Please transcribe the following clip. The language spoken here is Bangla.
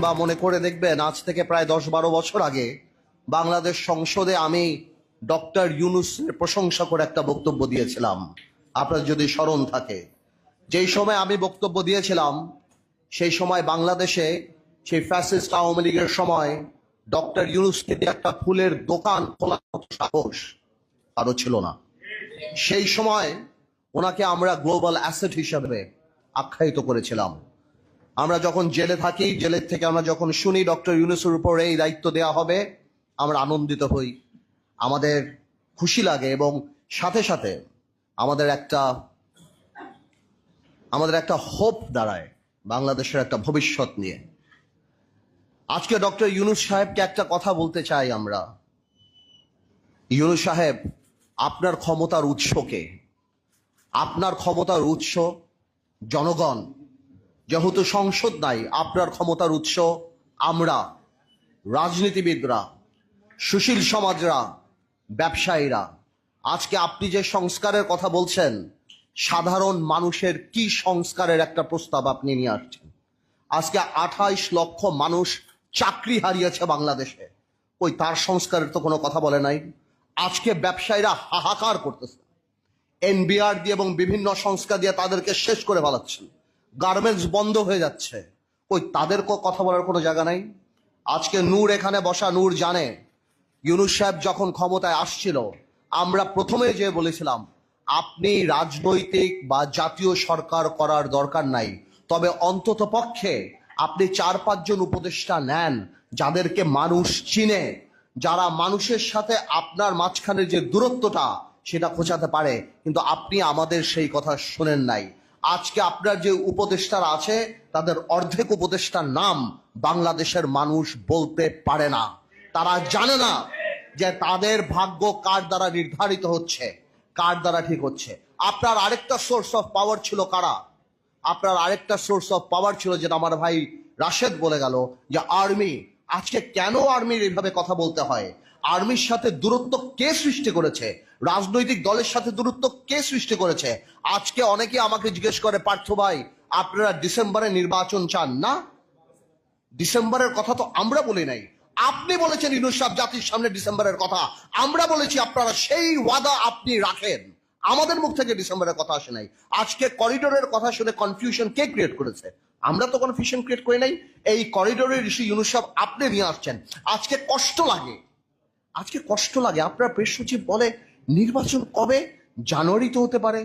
বা মনে করে দেখবেন, আজ থেকে প্রায় 10-12 বছর আগে বাংলাদেশ সংসদে আমি ডক্টর ইউনূসের প্রশংসা করে একটা বক্তব্য দিয়েছিলাম। আপনার যদি স্মরণ থাকে, যেই সময় আমি বক্তব্য দিয়েছিলাম সেই সময় বাংলাদেশে সেই ফ্যাসিস্ট আওয়ামী লীগের সময় ডক্টর ইউনূসকে দিয়ে একটা ফুলের দোকান খোলার মতো সাহস কারো ছিল না। সেই সময় ওনাকে আমরা গ্লোবাল অ্যাসেট হিসাবে আখ্যায়িত করেছিলাম। আমরা যখন জেলে থাকি, জেলের থেকে আমরা যখন শুনি ডক্টর ইউনূসের উপর এই দায়িত্ব দেওয়া হবে, আমরা আনন্দিত হই, আমাদের খুশি লাগে এবং সাথে সাথে আমাদের একটা হোপ দাঁড়ায় বাংলাদেশের একটা ভবিষ্যৎ নিয়ে। আজকে ডক্টর ইউনূস সাহেবকে একটা কথা বলতে চাই আমরা। ইউনূস সাহেব, আপনার ক্ষমতার উৎসকে, আপনার ক্ষমতার উৎস জনগণ। যেহেতু সংসদ নাই, আপনার ক্ষমতার উৎস আমরা, রাজনীতিবিদরা, সুশীল সমাজরা, ব্যবসায়ীরা। আজকে আপনি যে সংস্কারের কথা বলছেন, সাধারণ মানুষের কি সংস্কারের একটা প্রস্তাব আপনি নিয়ে আসছেন? আজকে 28 লক্ষ মানুষ চাকরি হারিয়েছে বাংলাদেশে, ওই তার সংস্কারের তো কোনো কথা বলে নাই। আজকে ব্যবসায়ীরা হাহাকার করতেছে, এনবিআর দিয়ে এবং বিভিন্ন সংস্থা দিয়ে তাদেরকে শেষ করে ফেলাচ্ছেন, গার্মেন্টস বন্ধ হয়ে যাচ্ছে, ওই তাদের কথা বলার কোনো জায়গা নাই। আজকে নূর এখানে বসা, নূর জানে ইউনূস সাহেব যখন ক্ষমতায় আসছিল, আমরা প্রথমে যে বলেছিলাম আপনি রাজনৈতিক বা জাতীয় সরকার করার দরকার নাই, তবে অন্তত পক্ষে আপনি 4-5 জন উপদেষ্টা নেন যাদেরকে মানুষ চিনে, যারা মানুষের সাথে আপনার মাঝখানে যে দূরত্বটা সেটা খোঁচাতে পারে। কিন্তু আপনি আমাদের সেই কথা শোনেন নাই। আজকে আপনার যে উপদেষ্টারা আছে তাদের অর্ধেক উপদেষ্টার নাম বাংলাদেশের মানুষ বলতে পারে না। তারা জানে না যে তাদের ভাগ্য কার দ্বারা নির্ধারিত হচ্ছে, কার দ্বারা ঠিক হচ্ছে। আপনার আরেকটা সোর্স অফ পাওয়ার ছিল কারা? আপনার আরেকটা সোর্স অফ পাওয়ার ছিল, যেটা আমার ভাই রাশেদ বলে গেল, যে আর্মি। আজকে কেন আর্মির এইভাবে কথা বলতে হয়? আর্মির সাথে দূরত্ব কে সৃষ্টি করেছে? রাজনৈতিক দলের সাথে দূরত্ব কে সৃষ্টি করেছে? আজকে অনেকে আমাকে জিজ্ঞেস করে, পার্থ ভাই আপনারা ডিসেম্বরে নির্বাচন চান না? ডিসেম্বরের কথা তো আমরা বলি নাই। আপনি বলেছেন ইউনূস সাহেব জাতির সামনে ডিসেম্বরের কথা, আমরা বলেছি আপনারা সেই ওয়াদা আপনি রাখেন। আমাদের মুখ থেকে ডিসেম্বরের কথা আসে নাই। আজকে করিডোরের কথা শুনে কনফিউশন কে ক্রিয়েট করেছে? আমরা তো কনফিউশন ক্রিয়েট করি নাই। এই করিডোরের ইস্যু ইউনূস সাহেব আপনি নিয়ে আসছেন। আজকে কষ্ট লাগে, আপনার প্রেস সচিব বলে নির্বাচন কবে? জানুয়ারিতে হতে পারে।